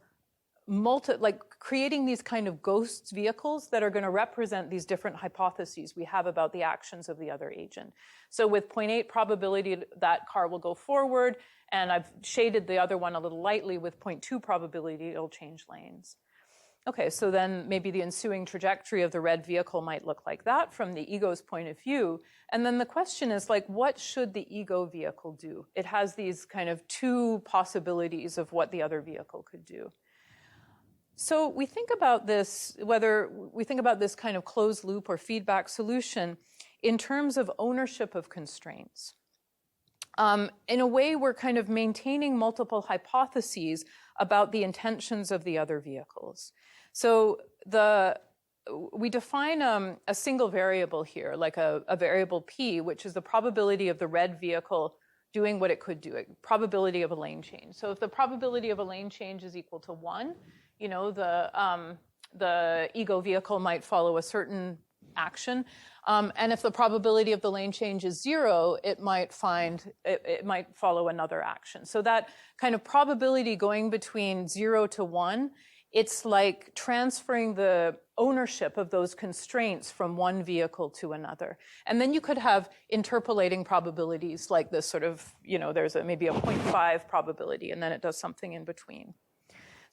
creating these kind of ghost vehicles that are going to represent these different hypotheses we have about the actions of the other agent. So with 0.8 probability, that car will go forward, and I've shaded the other one a little lightly with 0.2 probability, it'll change lanes. Okay, so then maybe the ensuing trajectory of the red vehicle might look like that from the ego's point of view. And then the question is, like, what should the ego vehicle do? It has these kind of two possibilities of what the other vehicle could do. So we think about this, whether we think about this kind of closed loop or feedback solution in terms of ownership of constraints. In a way, we're kind of maintaining multiple hypotheses about the intentions of the other vehicles. So we define a single variable here, like a variable P, which is the probability of the red vehicle doing what it could do, a probability of a lane change. So if the probability of a lane change is equal to 1, the ego vehicle might follow a certain action. And if the probability of the lane change is 0, it might follow another action. So that kind of probability going between 0 to 1, it's like transferring the ownership of those constraints from one vehicle to another. And then you could have interpolating probabilities like this sort of, there's maybe a 0.5 probability, and then it does something in between.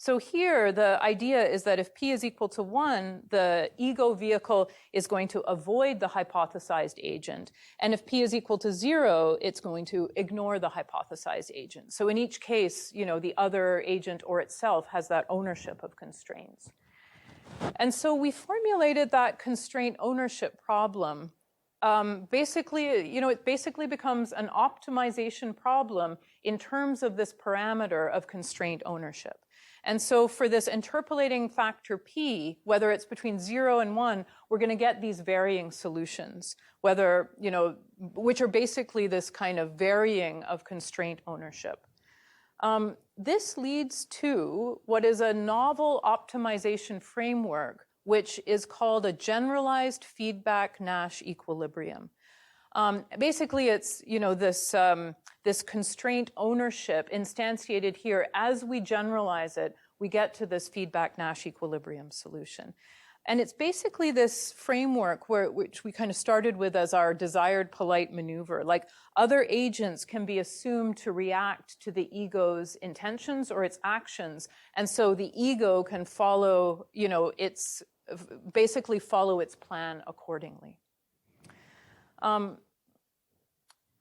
So here, the idea is that if P is equal to 1, the ego vehicle is going to avoid the hypothesized agent. And if P is equal to 0, it's going to ignore the hypothesized agent. So in each case, the other agent or itself has that ownership of constraints. And so we formulated that constraint ownership problem. Basically, it basically becomes an optimization problem in terms of this parameter of constraint ownership. And so for this interpolating factor P, whether it's between 0 and 1, we're going to get these varying solutions, which are basically this kind of varying of constraint ownership. This leads to what is a novel optimization framework, which is called a generalized feedback Nash equilibrium. Basically, it's this constraint ownership instantiated here. As we generalize it, we get to this feedback Nash equilibrium solution. And it's basically this framework which we kind of started with as our desired polite maneuver. Like other agents can be assumed to react to the ego's intentions or its actions. And so the ego can follow, basically follow its plan accordingly.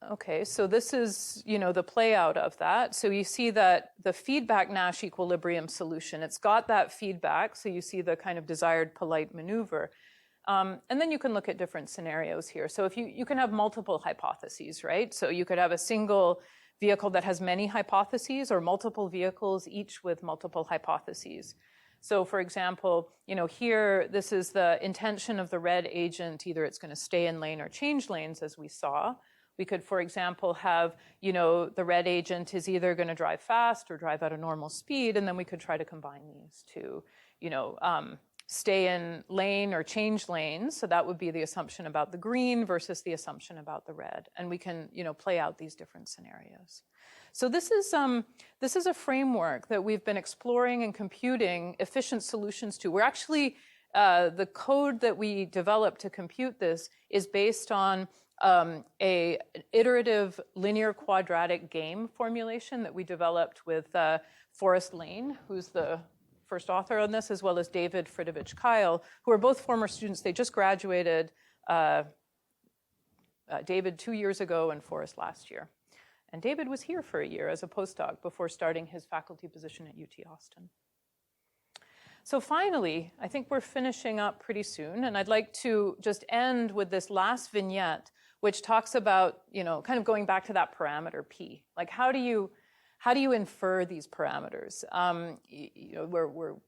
Okay, so this is, the play out of that. So you see that the feedback Nash equilibrium solution, it's got that feedback. So you see the kind of desired polite maneuver. And then you can look at different scenarios here. So if you can have multiple hypotheses, right? So you could have a single vehicle that has many hypotheses or multiple vehicles, each with multiple hypotheses. So for example, here, this is the intention of the red agent. Either it's going to stay in lane or change lanes, as we saw. We could, for example, have, the red agent is either going to drive fast or drive at a normal speed, and then we could try to combine these to, stay in lane or change lanes. So that would be the assumption about the green versus the assumption about the red. And we can, play out these different scenarios. So this is a framework that we've been exploring and computing efficient solutions to. We're actually, the code that we developed to compute this is based on a iterative linear quadratic game formulation that we developed with Forrest Lane, who's the first author on this, as well as David Fridovich Kyle, who are both former students. They just graduated, David 2 years ago and Forrest last year. And David was here for a year as a postdoc before starting his faculty position at UT Austin. So finally, I think we're finishing up pretty soon, and I'd like to just end with this last vignette, which talks about, kind of going back to that parameter P. Like, how do you infer these parameters?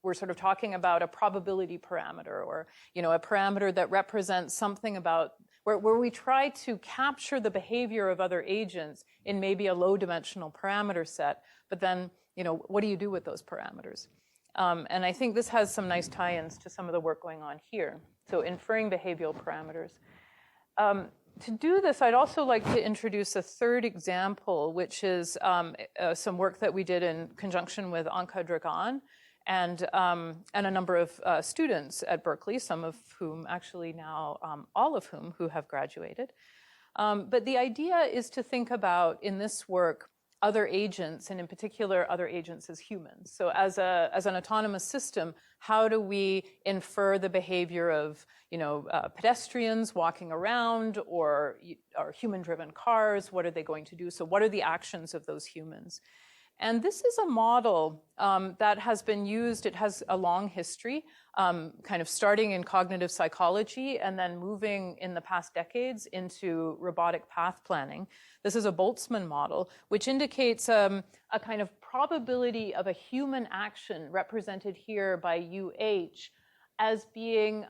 We're sort of talking about a probability parameter, or a parameter that represents something about where we try to capture the behavior of other agents in maybe a low-dimensional parameter set. But then, what do you do with those parameters? And I think this has some nice tie-ins to some of the work going on here. So inferring behavioral parameters. To do this, I'd also like to introduce a third example, which is some work that we did in conjunction with Anka Dragan and a number of students at Berkeley, some of whom actually now, all of whom who have graduated. But the idea is to think about, in this work, other agents, and in particular, other agents as humans. So as an autonomous system, how do we infer the behavior of pedestrians walking around or human-driven cars? What are they going to do? So what are the actions of those humans? And this is a model that has been used. It has a long history, kind of starting in cognitive psychology and then moving in the past decades into robotic path planning. This is a Boltzmann model, which indicates a kind of probability of a human action represented here by UH as being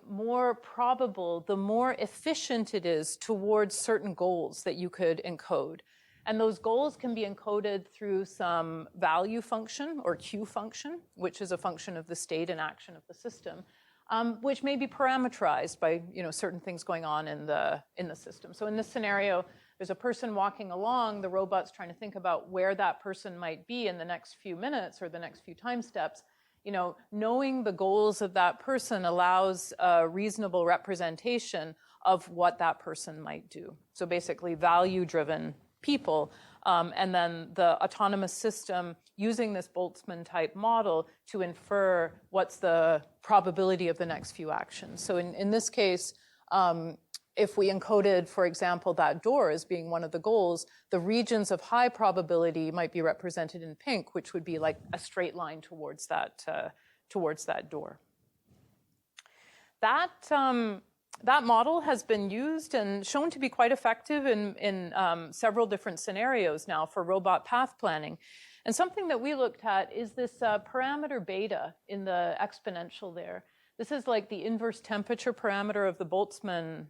more probable the more efficient it is towards certain goals that you could encode. And those goals can be encoded through some value function or Q function, which is a function of the state and action of the system, which may be parameterized by certain things going on in the system. So in this scenario, there's a person walking along, the robot's trying to think about where that person might be in the next few minutes or the next few time steps. Knowing the goals of that person allows a reasonable representation of what that person might do. So basically value-driven people and then the autonomous system using this Boltzmann type model to infer what's the probability of the next few actions. So in this case, if we encoded, for example, that door as being one of the goals, the regions of high probability might be represented in pink, which would be like a straight line towards that door. That model has been used and shown to be quite effective in several different scenarios now for robot path planning. And something that we looked at is this parameter beta in the exponential there. This is like the inverse temperature parameter of the Boltzmann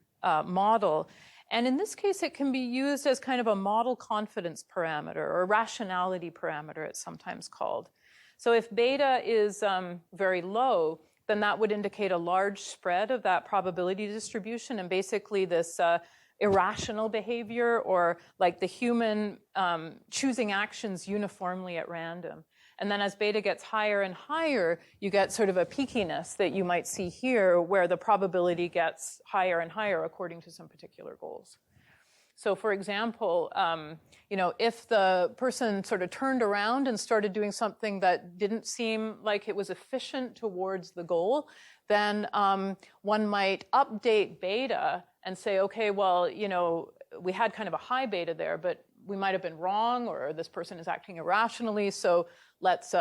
model. And in this case, it can be used as kind of a model confidence parameter or rationality parameter, it's sometimes called. So if beta is very low, then that would indicate a large spread of that probability distribution, and basically this irrational behavior, or like the human choosing actions uniformly at random. And then as beta gets higher and higher, you get sort of a peakiness that you might see here, where the probability gets higher and higher according to some particular goals. So for example, if the person sort of turned around and started doing something that didn't seem like it was efficient towards the goal, then one might update beta and say, okay, well, we had kind of a high beta there, but we might have been wrong, or this person is acting irrationally, so let's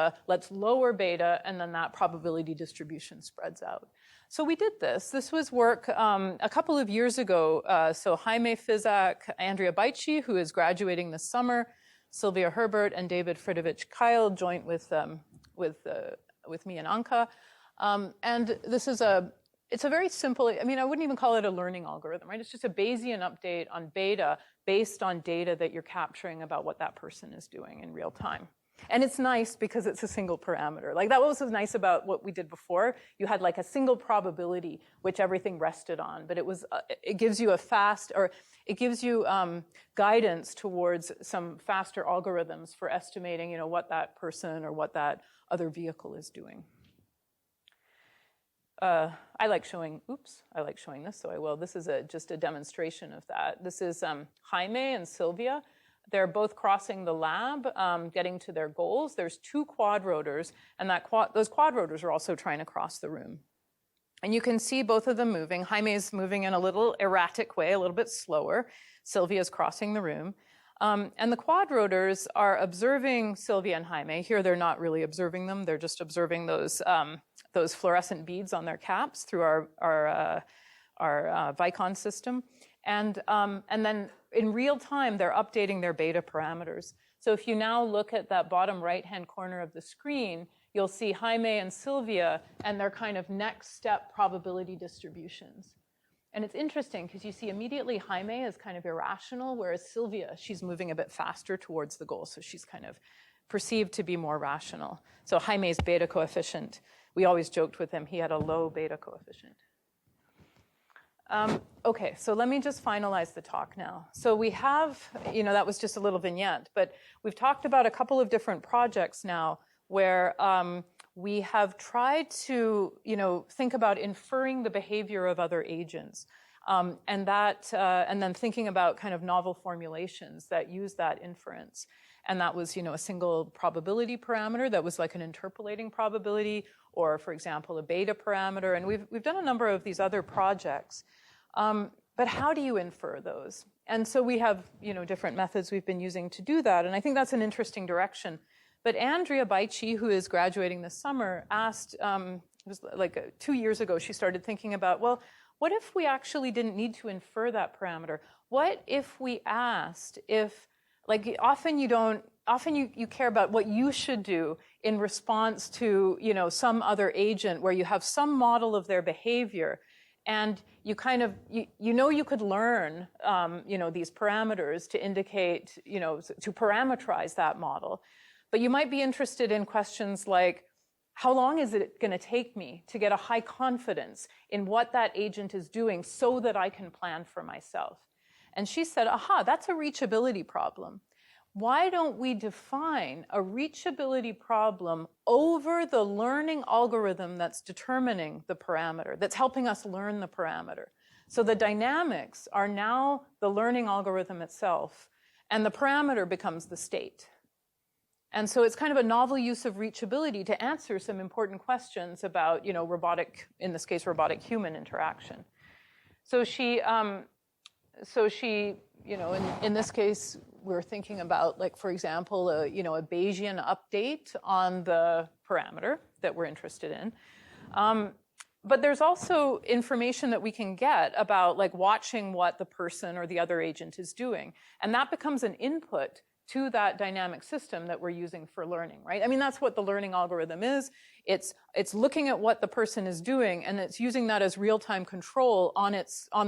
lower beta, and then that probability distribution spreads out. So we did this. This was work a couple of years ago. So Jaime Fizak, Andrea Baichi, who is graduating this summer, Sylvia Herbert, and David Fridovich-Kyle joint with me and Anka. And this is it's a very simple, I wouldn't even call it a learning algorithm, right? It's just a Bayesian update on beta based on data that you're capturing about what that person is doing in real time. And it's nice because it's a single parameter. Like that was so nice about what we did before. You had like a single probability which everything rested on, but it gives you guidance towards some faster algorithms for estimating, what that person or what that other vehicle is doing. I like showing this, so I will. This is just a demonstration of that. This is Jaime and Sylvia. They're both crossing the lab, getting to their goals. There's 2 quad rotors, and those quad rotors are also trying to cross the room. And you can see both of them moving. Jaime's moving in a little erratic way, a little bit slower. Sylvia's crossing the room. And the quad rotors are observing Sylvia and Jaime. Here, they're not really observing them. They're just observing those fluorescent beads on their caps through our Vicon system. And then in real time, they're updating their beta parameters. So if you now look at that bottom right-hand corner of the screen, you'll see Jaime and Sylvia and their kind of next step probability distributions. And it's interesting because you see immediately Jaime is kind of irrational, whereas Sylvia, she's moving a bit faster towards the goal. So she's kind of perceived to be more rational. So Jaime's beta coefficient, we always joked with him, he had a low beta coefficient. Okay, so let me just finalize the talk now. So we have, that was just a little vignette, but we've talked about a couple of different projects now where we have tried to, think about inferring the behavior of other agents, and then thinking about kind of novel formulations that use that inference. And that was, a single probability parameter that was like an interpolating probability, or for example, a beta parameter. And we've done a number of these other projects. But how do you infer those? And so we have, different methods we've been using to do that. And I think that's an interesting direction. But Andrea Baichi, who is graduating this summer, asked, it was like 2 years ago, she started thinking about, well, what if we actually didn't need to infer that parameter? What if we asked if, often you care about what you should do in response to, some other agent where you have some model of their behavior, and you kind of, you could learn, these parameters to indicate, to parameterize that model. But you might be interested in questions like, how long is it going to take me to get a high confidence in what that agent is doing so that I can plan for myself? And she said, aha, that's a reachability problem. Why don't we define a reachability problem over the learning algorithm that's determining the parameter, that's helping us learn the parameter? So the dynamics are now the learning algorithm itself, and the parameter becomes the state. And so it's kind of a novel use of reachability to answer some important questions about, robotic, in this case, robotic-human interaction. So she, in this case, we're thinking about, like, for example, a Bayesian update on the parameter that we're interested in. But there's also information that we can get about, like, watching what the person or the other agent is doing. And that becomes an input to that dynamic system that we're using for learning, right? I mean, that's what the learning algorithm is. It's looking at what the person is doing, and it's using that as real-time control on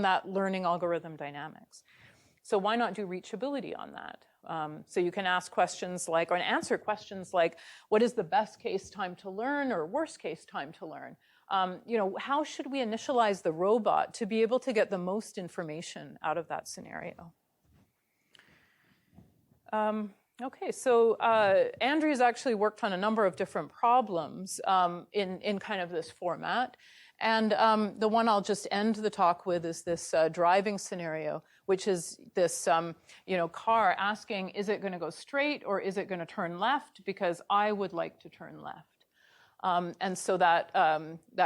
that learning algorithm dynamics. So why not do reachability on that? So you can ask questions like, or answer questions like, what is the best case time to learn or worst case time to learn? How should we initialize the robot to be able to get the most information out of that scenario? Okay, so Andrew's actually worked on a number of different problems in kind of this format. And the one I'll just end the talk with is this driving scenario, which is this car asking, is it going to go straight or is it going to turn left? Because I would like to turn left. And so that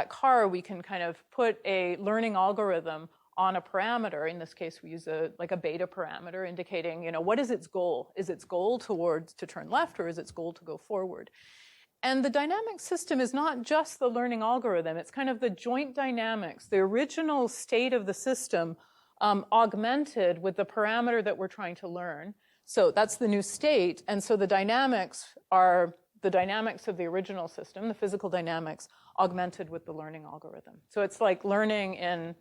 car, we can kind of put a learning algorithm on a parameter. In this case, we use a beta parameter indicating, what is its goal? Is its goal to turn left, or is its goal to go forward? And the dynamic system is not just the learning algorithm. It's kind of the joint dynamics, the original state of the system augmented with the parameter that we're trying to learn. So that's the new state. And so the dynamics are the dynamics of the original system, the physical dynamics, augmented with the learning algorithm. So it's like learning in,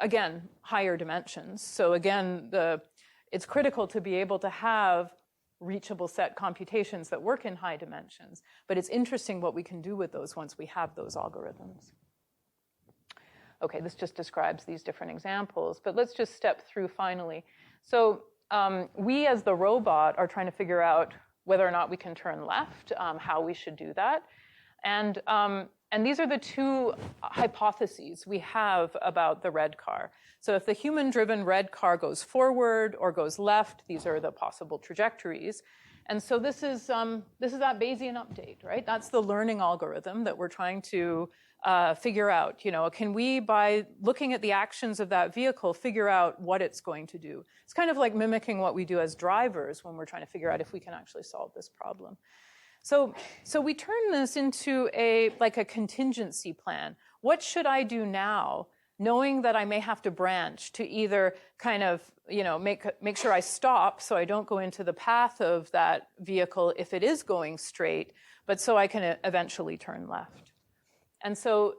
again, higher dimensions. So again, it's critical to be able to have reachable set computations that work in high dimensions. But it's interesting what we can do with those once we have those algorithms. Okay, this just describes these different examples. But let's just step through finally. So we as the robot are trying to figure out whether or not we can turn left, how we should do that. And these are the two hypotheses we have about the red car. So if the human-driven red car goes forward or goes left, these are the possible trajectories. And so this is that Bayesian update, right? That's the learning algorithm that we're trying to figure out. Can we, by looking at the actions of that vehicle, figure out what it's going to do? It's kind of like mimicking what we do as drivers when we're trying to figure out if we can actually solve this problem. So we turn this into a contingency plan. What should I do now, knowing that I may have to branch to either kind of, make sure I stop so I don't go into the path of that vehicle if it is going straight, but so I can eventually turn left. And so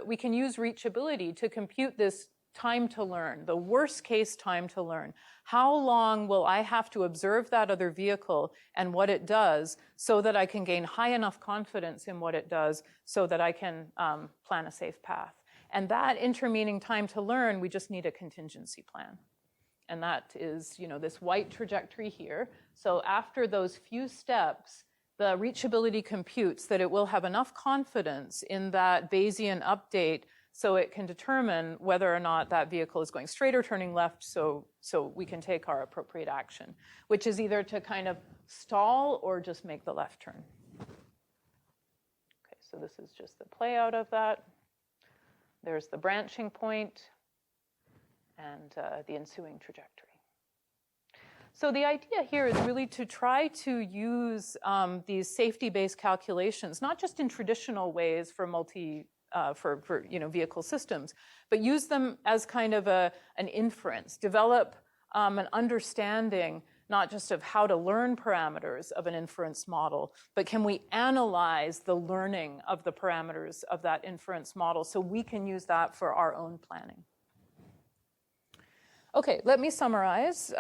we can use reachability to compute this time to learn, the worst case time to learn. How long will I have to observe that other vehicle and what it does so that I can gain high enough confidence in what it does so that I can plan a safe path? And that intervening time to learn, we just need a contingency plan. And that is, this white trajectory here. So after those few steps, the reachability computes that it will have enough confidence in that Bayesian update so it can determine whether or not that vehicle is going straight or turning left so we can take our appropriate action, which is either to kind of stall or just make the left turn. Okay, so this is just the play out of that. There's the branching point and the ensuing trajectory. So the idea here is really to try to use these safety-based calculations, not just in traditional ways for vehicle systems, but use them as kind of an inference, develop an understanding not just of how to learn parameters of an inference model, but can we analyze the learning of the parameters of that inference model so we can use that for our own planning. Okay, let me summarize.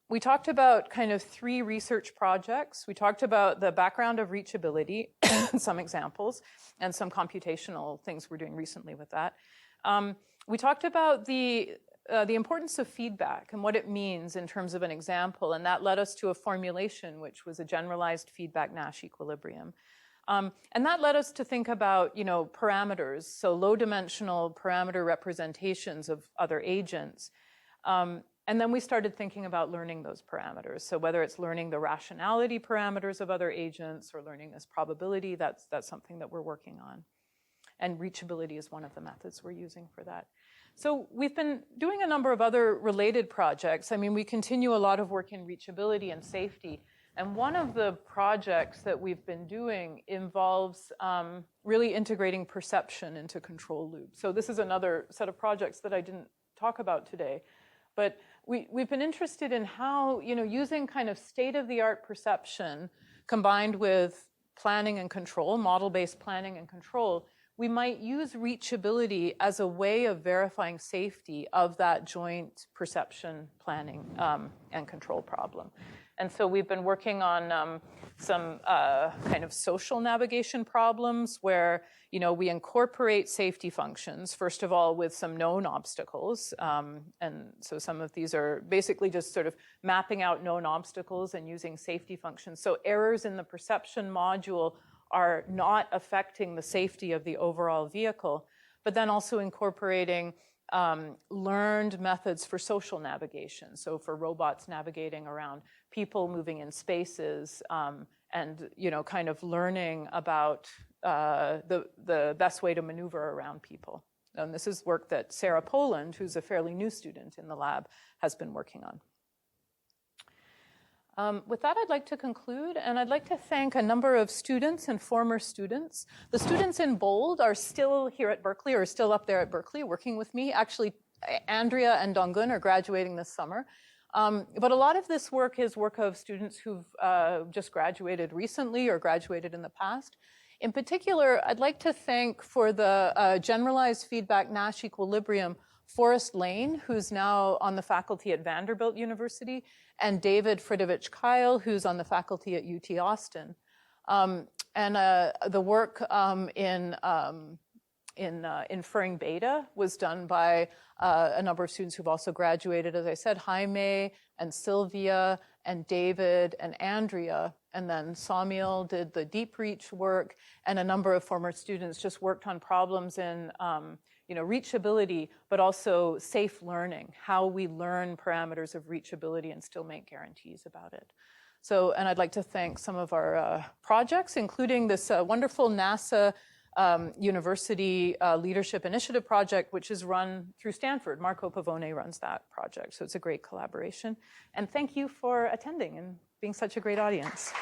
We talked about kind of 3 research projects. We talked about the background of reachability, some examples, and some computational things we're doing recently with that. We talked about the importance of feedback and what it means in terms of an example, and that led us to a formulation, which was a generalized feedback Nash equilibrium. And that led us to think about, parameters, so low-dimensional parameter representations of other agents. And then we started thinking about learning those parameters. So whether it's learning the rationality parameters of other agents or learning this probability, that's something that we're working on. And reachability is one of the methods we're using for that. So we've been doing a number of other related projects. I mean, we continue a lot of work in reachability and safety. And one of the projects that we've been doing involves really integrating perception into control loops. So this is another set of projects that I didn't talk about today. But we've been interested in how, using kind of state-of-the-art perception combined with planning and control, model-based planning and control, we might use reachability as a way of verifying safety of that joint perception, planning, and control problem. And so we've been working on some kind of social navigation problems where, we incorporate safety functions, first of all, with some known obstacles. And so some of these are basically just sort of mapping out known obstacles and using safety functions. So errors in the perception module are not affecting the safety of the overall vehicle, but then also incorporating learned methods for social navigation. So for robots navigating around people moving in spaces and, kind of learning about the best way to maneuver around people. And this is work that Sarah Poland, who's a fairly new student in the lab, has been working on. With that, I'd like to conclude, and I'd like to thank a number of students and former students. The students in bold are still here at Berkeley, or still up there at Berkeley working with me. Actually, Andrea and Dongun are graduating this summer. But a lot of this work is work of students who've just graduated recently or graduated in the past. In particular, I'd like to thank for the generalized feedback Nash equilibrium Forrest Lane, who's now on the faculty at Vanderbilt University, and David Fridovich-Kyle, who's on the faculty at UT Austin. And the work in Inferring beta was done by a number of students who've also graduated, as I said, Jaime and Sylvia and David and Andrea. And then Samuel did the deep reach work, and a number of former students just worked on problems in reachability, but also safe learning, how we learn parameters of reachability and still make guarantees about it. So, and I'd like to thank some of our projects, including this wonderful NASA University Leadership Initiative project, which is run through Stanford. Marco Pavone runs that project, so it's a great collaboration. And thank you for attending and being such a great audience.